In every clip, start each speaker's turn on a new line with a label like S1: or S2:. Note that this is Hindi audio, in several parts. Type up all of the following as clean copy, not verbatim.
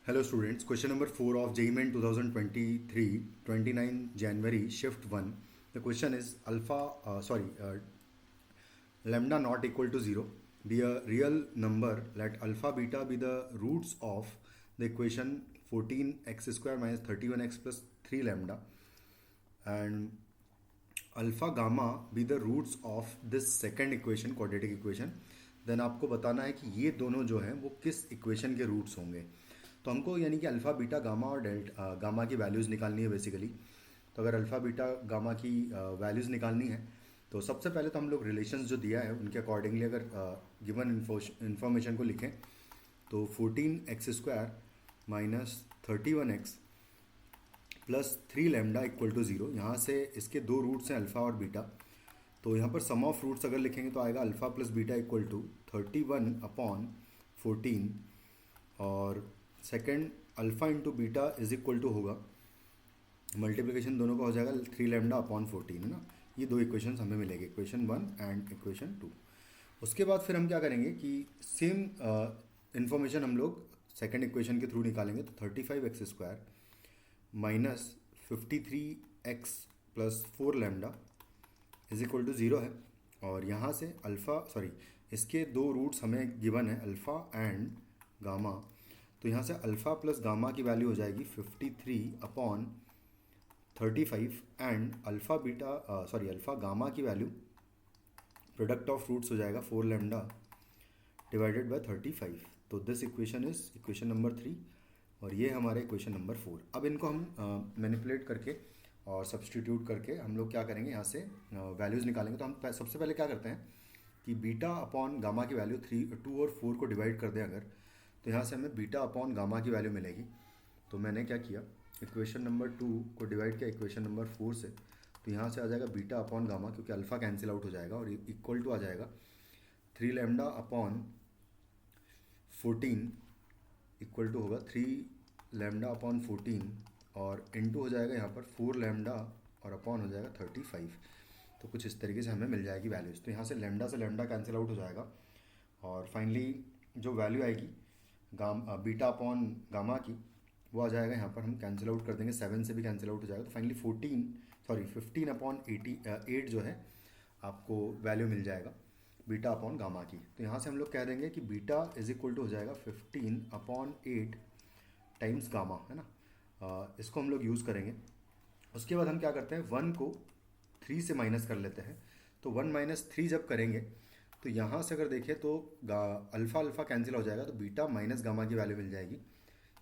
S1: Hello students, question number 4 of JEE Main 2023, 29 January, shift 1. The question is lambda not equal to 0 be a real number, let alpha beta be the roots of the equation 14x square minus 31x plus 3 lambda, and alpha gamma be the roots of this second equation, quadratic equation. Then आपको बताना है कि ये दोनों जो हैं वो किस इक्वेशन के रूट्स होंगे. तो हमको यानी कि अल्फ़ा बीटा गामा और गामा की वैल्यूज़ निकालनी है बेसिकली. तो अगर अल्फ़ा बीटा गामा की वैल्यूज़ निकालनी है तो सबसे पहले तो हम लोग रिलेशंस जो दिया है उनके अकॉर्डिंगली अगर गिवन इन्फॉर्मेशन को लिखें तो 14x² minus 31x plus 3 lambda equal to 0. यहाँ से इसके दो रूट्स हैं अल्फ़ा और बीटा. तो यहाँ पर सम ऑफ रूट्स अगर लिखेंगे तो आएगा alpha plus beta equal to 31/14, और second alpha into beta is equal to होगा मल्टीप्लिकेशन दोनों का हो जाएगा 3 लैम्डा अपॉन 14, है ना. ये दो इक्वेशन हमें मिलेगी, इक्वेशन 1 एंड इक्वेशन 2. उसके बाद फिर हम क्या करेंगे कि सेम इन्फॉर्मेशन हम लोग सेकंड इक्वेशन के थ्रू निकालेंगे. तो 35x² minus 53x plus 4 lambda is equal to 0 है. और यहाँ से इसके दो रूट्स हमें गिवन है अल्फ़ा एंड गामा. तो यहाँ से अल्फ़ा प्लस गामा की वैल्यू हो जाएगी 53/35 एंड अल्फ़ा गामा की वैल्यू प्रोडक्ट ऑफ रूट्स हो जाएगा 4 लैम्डा डिवाइडेड बाय 35. तो this equation is equation number 3 और ये हमारे इक्वेशन नंबर 4. अब इनको हम मैनिपुलेट करके और सब्सटीट्यूट करके हम लोग क्या करेंगे, यहाँ से वैल्यूज़ निकालेंगे. तो हम सबसे पहले क्या करते हैं कि बीटा अपॉन गामा की वैल्यू 2 और 4 को डिवाइड कर दें अगर, तो यहाँ से हमें बीटा अपॉन गामा की वैल्यू मिलेगी. तो मैंने क्या किया, इक्वेशन नंबर 2 को डिवाइड किया इक्वेशन नंबर 4 से. तो यहाँ से आ जाएगा बीटा अपॉन गामा, क्योंकि अल्फ़ा कैंसिल आउट हो जाएगा, और इक्वल टू आ जाएगा 3 लैम्डा अपॉन 14 इक्वल टू होगा 3 लैम्डा अपॉन 14 और इनटू हो जाएगा यहाँ पर 4 लैम्डा और अपॉन हो जाएगा 35. तो कुछ इस तरीके से हमें मिल जाएगी वैल्यूज़. तो यहाँ से लैम्डा कैंसिल आउट हो जाएगा और फाइनली जो वैल्यू आएगी बीटा अपॉन गामा की वो आ जाएगा. यहाँ पर हम कैंसिल आउट कर देंगे, 7 से भी कैंसिल आउट हो जाएगा. तो फाइनली 15/8 जो है आपको वैल्यू मिल जाएगा बीटा अपॉन गामा की. तो यहाँ से हम लोग कह देंगे कि बीटा इज इक्वल टू हो जाएगा 15/8 टाइम्स गामा, है ना. इसको हम लोग यूज़ करेंगे. उसके बाद हम क्या करते हैं, 1 को 3 से माइनस कर लेते हैं. तो 1 माइनस 3 जब करेंगे तो यहाँ से अगर देखें तो अल्फ़ा कैंसिल हो जाएगा, तो बीटा माइनस गामा की वैल्यू मिल जाएगी.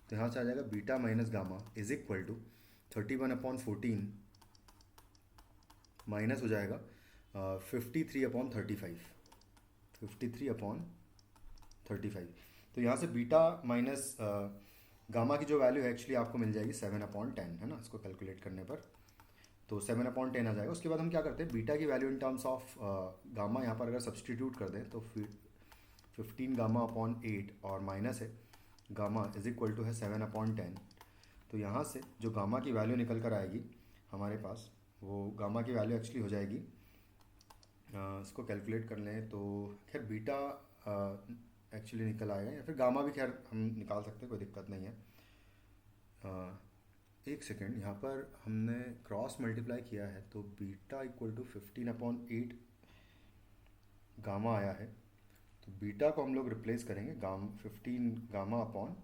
S1: तो यहाँ से आ जाएगा beta minus gamma is equal to 31/14 minus हो जाएगा 53/35. तो यहाँ से बीटा माइनस गामा की जो वैल्यू है एक्चुअली आपको मिल जाएगी 7/10, है ना, इसको कैलकुलेट करने पर. तो 7/10 आ जाएगा. उसके बाद हम क्या करते हैं, बीटा की value in terms of gamma यहाँ पर अगर सब्सटीट्यूट कर दें तो फिर 15 गामा अपॉन 8 और माइनस है गामा इज इक्वल टू है 7/10. तो यहाँ से जो गामा की वैल्यू निकल कर आएगी हमारे पास, वो गामा की वैल्यू एक्चुअली हो जाएगी, इसको कैलकुलेट कर लें तो खैर बीटा एक्चुअली निकल आएगा, या फिर गामा भी खैर हम निकाल सकते हैं, कोई दिक्कत नहीं है. एक सेकेंड, यहाँ पर हमने क्रॉस मल्टीप्लाई किया है तो बीटा इक्वल टू 15/8 गामा आया है. तो बीटा को हम लोग रिप्लेस करेंगे 15 gamma upon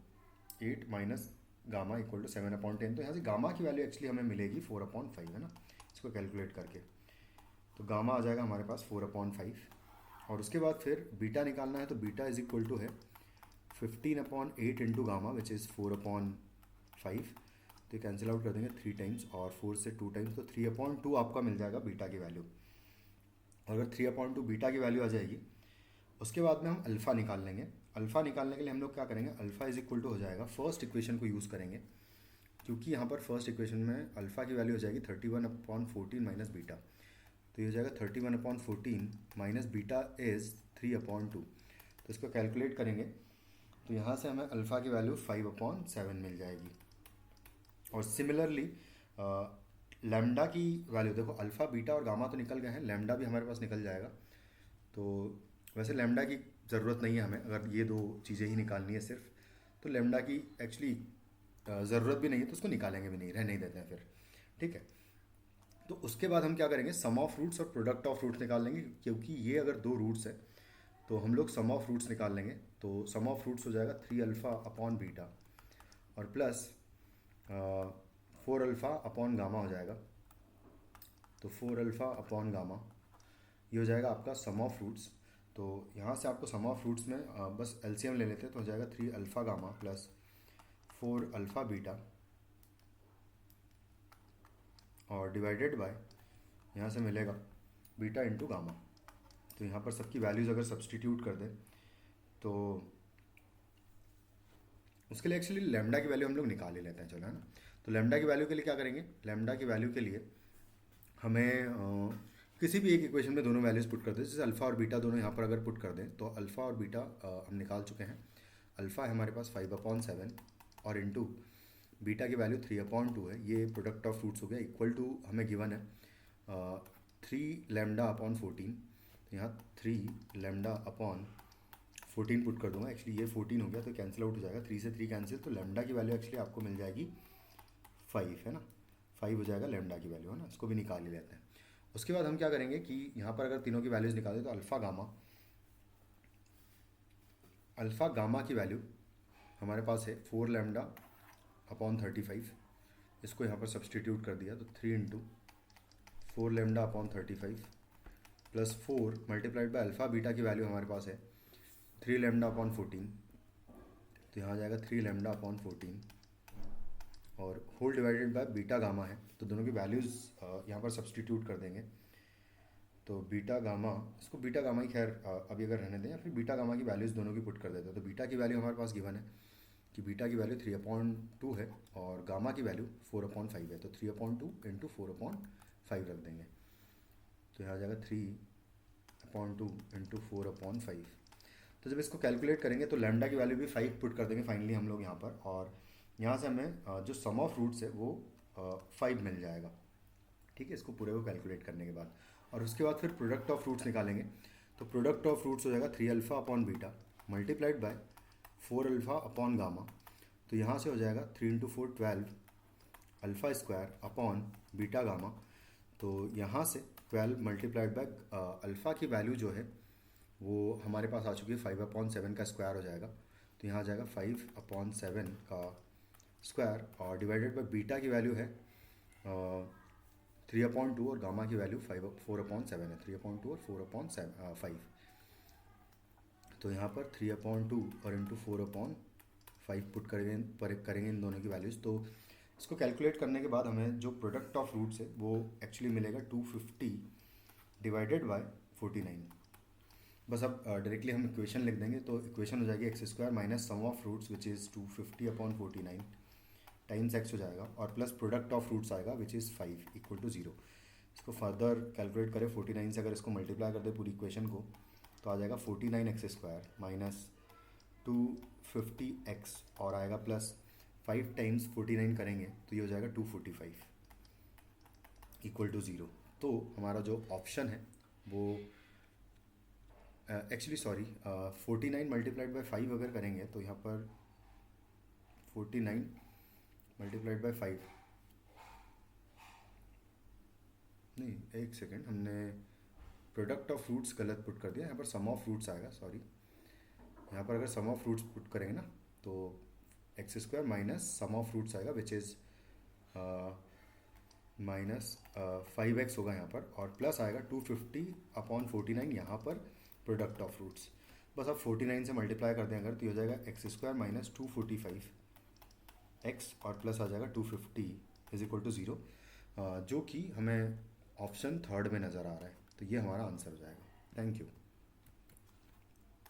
S1: 8 minus gamma equal to 7/10. तो यहाँ से गामा की वैल्यू एक्चुअली हमें मिलेगी 4/5, है ना, इसको कैलकुलेट करके. तो गामा आ जाएगा हमारे पास 4/5. और उसके बाद फिर बीटा निकालना है, तो बीटा इज इक्वल टू है 15/8 इंटू गामा विच इज़ 4/5. तो कैंसिल आउट कर देंगे 3 टाइम्स और 4 से 2 टाइम्स, तो 3/2 आपका मिल जाएगा बीटा की वैल्यू. और अगर 3/2 बीटा की वैल्यू आ जाएगी, उसके बाद में हम अल्फ़ा निकाल लेंगे. अल्फ़ा निकालने के लिए हम लोग क्या करेंगे, अल्फ़ा इज इक्वल टू हो जाएगा, फर्स्ट इक्वेशन को यूज़ करेंगे, क्योंकि यहाँ पर फर्स्ट इक्वेशन में अल्फ़ा की वैल्यू हो जाएगी 31/14 माइनस बीटा. तो ये हो जाएगा 31/14 माइनस बीटा इज़ 3/2. तो इसको कैलकुलेट करेंगे तो यहाँ से हमें अल्फ़ा की वैल्यू 5/7 मिल जाएगी. और सिमिलरली लैम्डा की वैल्यू देखो, अल्फ़ा बीटा और गामा तो निकल गए हैं, लैम्डा भी हमारे पास निकल जाएगा. तो वैसे लैम्डा की ज़रूरत नहीं है हमें, अगर ये दो चीज़ें ही निकालनी है सिर्फ, तो लेमडा की एक्चुअली ज़रूरत भी नहीं है, तो उसको निकालेंगे भी नहीं, रहने ही देते हैं फिर। ठीक है, तो उसके बाद हम क्या करेंगे, सम ऑफ रूट्स और प्रोडक्ट ऑफ रूट्स निकाल लेंगे, क्योंकि ये अगर दो रूट्स है तो हम लोग सम ऑफ रूट्स निकाल लेंगे। तो सम ऑफ रूट्स हो जाएगा 3 अल्फ़ा अपॉन बीटा और प्लस 4 अल्फ़ा अपॉन गामा हो जाएगा। तो 4 अल्फ़ा अपॉन गामा ये हो जाएगा आपका सम ऑफ रूट्स। तो यहाँ से आपको सम ऑफ रूट्स में बस एलसीएम ले लेते हैं, तो हो जाएगा 3 alpha gamma plus 4 alpha beta और डिवाइडेड बाय यहाँ से मिलेगा बीटा इंटू गामा। तो यहाँ पर सबकी वैल्यूज़ अगर सब्सटीट्यूट कर दें तो उसके लिए एक्चुअली लेमडा की वैल्यू हम लोग निकाल ही लेते हैं, चलो है ना। तो लेमडा की वैल्यू के लिए क्या करेंगे, लेमडा की वैल्यू के लिए हमें किसी भी एक इक्वेशन में दोनों वैल्यूज़ पुट कर दें। जैसे अल्फ़ा और बीटा दोनों यहाँ पर अगर पुट कर दें तो अल्फ़ा और बीटा हम निकाल चुके हैं। अल्फ़ा है हमारे पास 5/7 और इंटू बीटा की वैल्यू 3/2 है। ये प्रोडक्ट ऑफ रूट्स हो गया, इक्वल टू हमें गिवन है 3 लैम्डा अपॉन 14। तो यहाँ 3 लैम्डा अपॉन 14 पुट कर दूंगा। एक्चुअली ये 14 हो गया तो कैंसिल आउट हो जाएगा, 3 से 3 कैंसिल, तो लैम्डा की वैल्यू एक्चुअली आपको मिल जाएगी 5, है ना। 5 हो जाएगा लैम्डा की वैल्यू, है ना। इसको भी निकाल ही लेते हैं। उसके बाद हम क्या करेंगे कि यहाँ पर अगर तीनों की वैल्यूज़ निकालें तो अल्फ़ा गामा की वैल्यू हमारे पास है 4 लैम्डा अपॉन 35। इसको यहाँ पर सब्सटीट्यूट कर दिया तो 3 into 4 lambda upon 35 plus 4 multiplied by alpha beta की वैल्यू हमारे पास है 3 लैम्डा अपॉन 14। तो यहाँ आ जाएगा 3 लैम्डा अपॉन 14 और whole divided by beta gamma है, तो दोनों की वैल्यूज़ यहाँ पर सब्सटीट्यूट कर देंगे। तो बीटा गामा, इसको बीटा गामा ही खैर अभी अगर रहने दें, या फिर बीटा गामा की वैल्यूज़ दोनों की पुट कर देते हैं। तो बीटा की वैल्यू हमारे पास गिवन है कि बीटा की वैल्यू 3/2 है और गामा की वैल्यू 4/5 है। तो 3/2 इंटू 4/5 रख देंगे। तो यहाँ आ जाएगा 3/2 इंटू 4/5। तो जब इसको कैलकुलेट करेंगे तो लैम्डा की वैल्यू भी 5 पुट कर देंगे फाइनली हम लोग यहाँ पर, और यहाँ से हमें जो सम ऑफ रूट्स है वो 5 मिल जाएगा। ठीक है, इसको पूरे को कैलकुलेट करने के बाद, और उसके बाद फिर प्रोडक्ट ऑफ रूट्स निकालेंगे। तो प्रोडक्ट ऑफ रूट्स हो जाएगा 3 alpha upon beta multiplied by 4 alpha upon gamma. तो यहाँ से हो जाएगा 3 into 4 12 alpha square upon beta gamma. तो यहाँ से 12 मल्टीप्लाइड बाय अल्फ़ा की वैल्यू जो है वो हमारे पास आ चुकी है 5/7 का स्क्वायर हो जाएगा। तो यहाँ आ जाएगा 5/7 का स्क्वायर और डिवाइडेड बाय बीटा की वैल्यू है 3/2 और गामा की वैल्यू 4/7 है। 3/2 और 4/5। तो यहाँ पर 3/2 और इंटू 4/5 पुट करेंगे इन दोनों की वैल्यूज़। तो इसको कैलकुलेट करने के बाद हमें जो प्रोडक्ट ऑफ रूट्स है वो एक्चुअली मिलेगा 250 डिवाइडेड बाय 49। बस अब डायरेक्टली हम इक्वेशन लिख देंगे। तो इक्वेशन हो जाएगी x² minus sum of roots which is 250/49 times x हो जाएगा, और प्लस प्रोडक्ट ऑफ रूट्स आएगा विच इज़ 5 इक्वल टू 0। इसको फर्दर कैलकुलेट करें 49 से, अगर इसको मल्टीप्लाई कर दे पूरी इक्वेशन को तो आ जाएगा 49x² माइनस 250x और आएगा प्लस 5 टाइम्स 49 करेंगे तो ये हो जाएगा 245 इक्वल टू 0। तो हमारा जो ऑप्शन है वो एक्चुअली 49 मल्टीप्लाइड बाय 5 अगर करेंगे तो यहाँ पर 49 मल्टीप्लाइड बाय 5 नहीं, एक सेकेंड, हमने प्रोडक्ट ऑफ फ्रूट्स गलत पुट कर दिया। यहाँ पर सम ऑफ फ्रूट्स आएगा, सॉरी। यहाँ पर अगर सम ऑफ फ्रूट्स पुट करेंगे ना तो x² minus sum of fruits आएगा विच इज़ माइनस 5x होगा यहाँ पर, और प्लस आएगा 250/49 यहाँ पर प्रोडक्ट ऑफ फ्रूट्स। बस अब 49 से मल्टीप्लाई कर दें अगर तो ये हो जाएगा x² माइनस 245x और प्लस आ जाएगा 250 इज इक्वल टू 0, जो कि हमें ऑप्शन 3 में नज़र आ रहा है। तो ये हमारा आंसर हो जाएगा। Thank you.